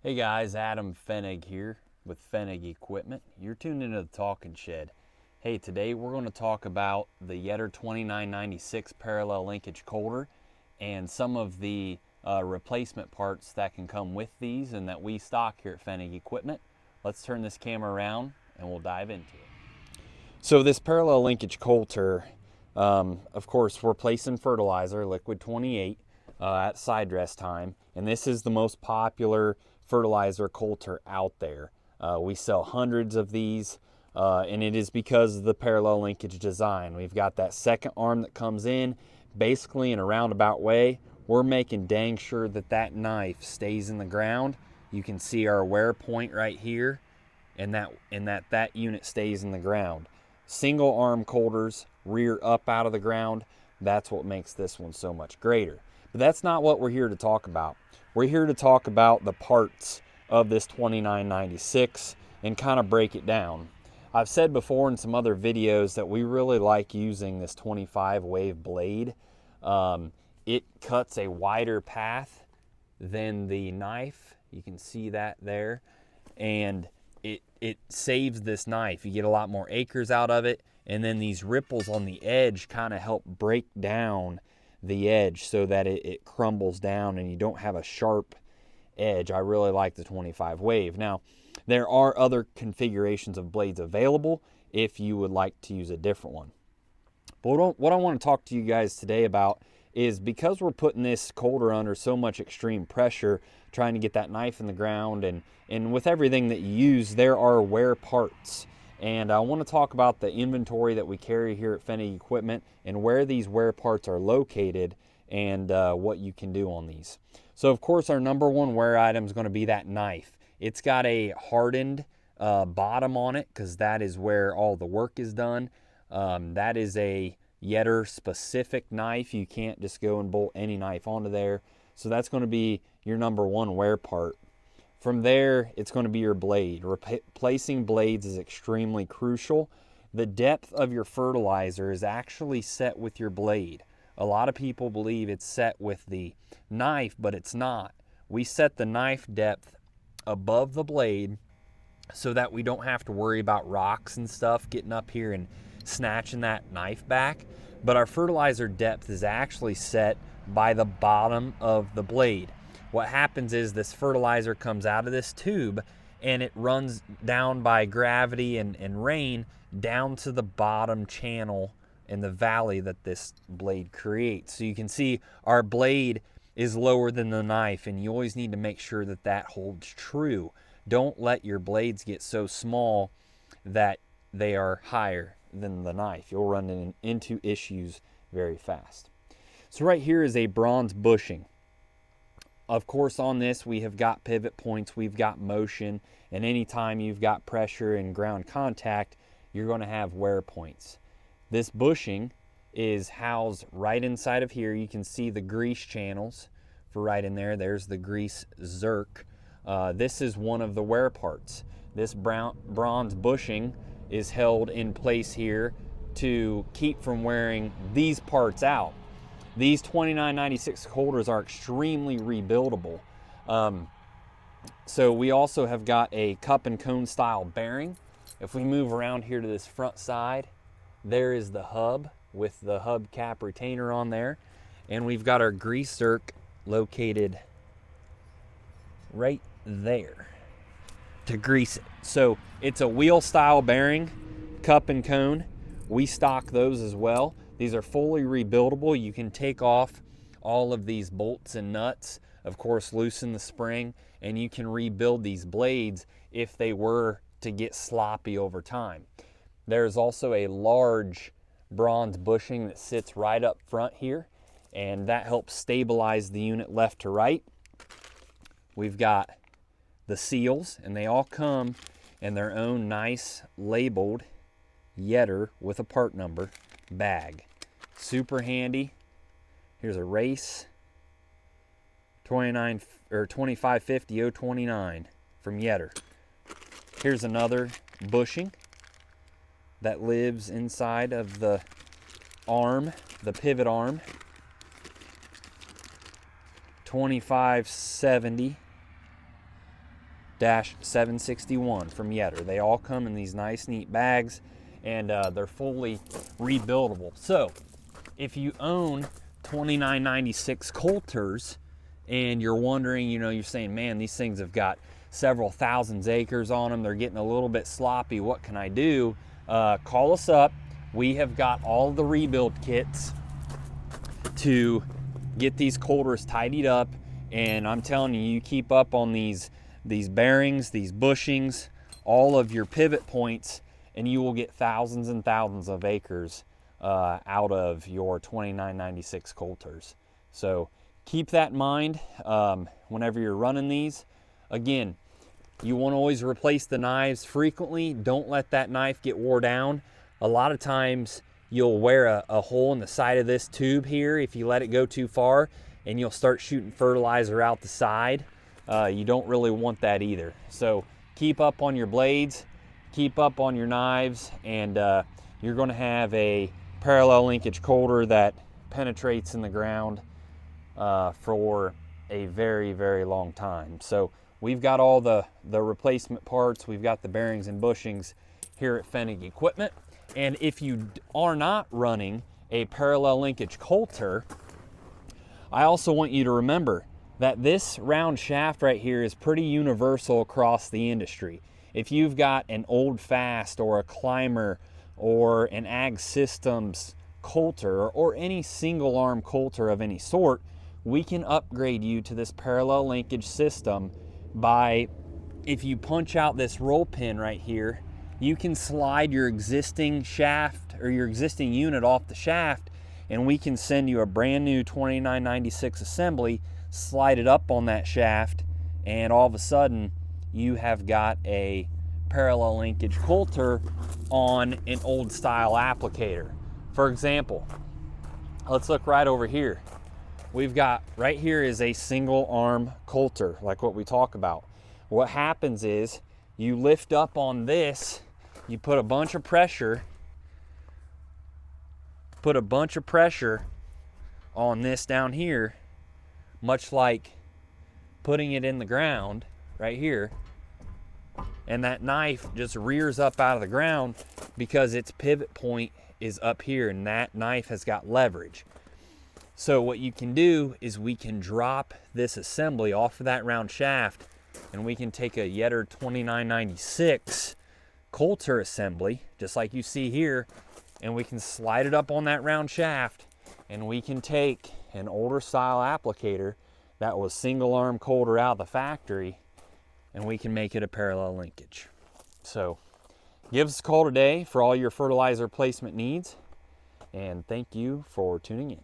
Hey guys, Adam Fenig here with Fenig Equipment. You're tuned into the Talking Shed. Hey, today we're going to talk about the Yetter 2996 parallel linkage Coulter and some of the replacement parts that can come with these and that we stock here at Fenig Equipment. Let's turn this camera around and we'll dive into it. So this parallel linkage Coulter, of course, we're placing fertilizer, liquid 28, at side dress time, and this is the most popular fertilizer Coulter out there. We sell hundreds of these, and it is because of the parallel linkage design. We've got that second arm that comes in basically in a roundabout way. We're making dang sure that that knife stays in the ground. You can see our wear point right here, and that unit stays in the ground. Single arm Coulters rear up out of the ground. That's what makes this one so much greater. But that's not what we're here to talk about. We're here to talk about the parts of this 2996 and kind of break it down. I've said before in some other videos that we really like using this 25 wave blade. It cuts a wider path than the knife. You can see that there. And it saves this knife. You get a lot more acres out of it. And then these ripples on the edge kind of help break down the edge so that it crumbles down and you don't have a sharp edge. I really like the 25 wave. Now, there are other configurations of blades available if you would like to use a different one. But what I want to talk to you guys today about is, because we're putting this Coulter under so much extreme pressure, trying to get that knife in the ground, and with everything that you use, there are wear parts. And I want to talk about the inventory that we carry here at Fenig Equipment and where these wear parts are located and what you can do on these. So of course our number one wear item is going to be that knife. It's got a hardened bottom on it because that is where all the work is done. That is a Yetter specific knife. You can't just go and bolt any knife onto there. So that's going to be your number one wear part. From there, it's going to be your blade. Replacing blades is extremely crucial. The depth of your fertilizer is actually set with your blade. A lot of people believe it's set with the knife, but it's not. We set the knife depth above the blade so that we don't have to worry about rocks and stuff getting up here and snatching that knife back. But our fertilizer depth is actually set by the bottom of the blade. What happens is this fertilizer comes out of this tube and it runs down by gravity and rain down to the bottom channel in the valley that this blade creates. So you can see our blade is lower than the knife, and you always need to make sure that that holds true. Don't let your blades get so small that they are higher than the knife. You'll run into issues very fast. So right here is a bronze bushing. Of course, on this we have got pivot points, we've got motion, and anytime you've got pressure and ground contact, you're going to have wear points. This bushing is housed right inside of here. You can see the grease channels for right in there. There's the grease zerk. This is one of the wear parts. This bronze bushing is held in place here to keep from wearing these parts out. These 2996 Coulters are extremely rebuildable. So we also have got a cup and cone style bearing. If we move around here to this front side, there is the hub with the hubcap retainer on there. And we've got our grease zerk located right there to grease it. So it's a wheel style bearing, cup and cone. We stock those as well. These are fully rebuildable. You can take off all of these bolts and nuts, of course loosen the spring, and you can rebuild these blades if they were to get sloppy over time. There's also a large bronze bushing that sits right up front here, and that helps stabilize the unit left to right. We've got the seals, and they all come in their own nice labeled Yetter with a part number bag. Super handy. Here's a race 2550 029 from Yetter. Here's another bushing that lives inside of the arm, the pivot arm. 2570 761 from Yetter. They all come in these nice, neat bags, and they're fully rebuildable. So if you own 2996 Coulters and you're wondering, you know, you're saying, man, these things have got several thousands acres on them, they're getting a little bit sloppy, what can I do? Call us up. We have got all the rebuild kits to get these Coulters tidied up, and I'm telling you, you keep up on these bearings, these bushings, all of your pivot points, and you will get thousands and thousands of acres out of your 2996 Coulters. So keep that in mind whenever you're running these. Again, you want to always replace the knives frequently. Don't let that knife get wore down. A lot of times you'll wear a hole in the side of this tube here if you let it go too far, and you'll start shooting fertilizer out the side. You don't really want that either. So keep up on your blades, keep up on your knives, and you're going to have a parallel linkage Coulter that penetrates in the ground for a very, very long time. So we've got all the replacement parts, we've got the bearings and bushings here at Pfennig Equipment. And if you are not running a parallel linkage Coulter, I also want you to remember that this round shaft right here is pretty universal across the industry. If you've got an Old Fast or a Climber or an Ag Systems Coulter or any single arm Coulter of any sort, we can upgrade you to this parallel linkage system by, if you punch out this roll pin right here, you can slide your existing shaft or your existing unit off the shaft, and we can send you a brand new 2996 assembly, slide it up on that shaft, and all of a sudden you have got a parallel linkage Coulter on an old style applicator. For example, let's look right over here. We've got right here is a single arm Coulter, like what we talk about. What happens is you lift up on this, you put a bunch of pressure on this down here, much like putting it in the ground right here, and that knife just rears up out of the ground because its pivot point is up here, and that knife has got leverage. So what you can do is we can drop this assembly off of that round shaft, and we can take a Yetter 2996 Coulter assembly, just like you see here, and we can slide it up on that round shaft, and we can take an older style applicator that was single arm Coulter out of the factory, and we can make it a parallel linkage. So give us a call today for all your fertilizer placement needs, and thank you for tuning in.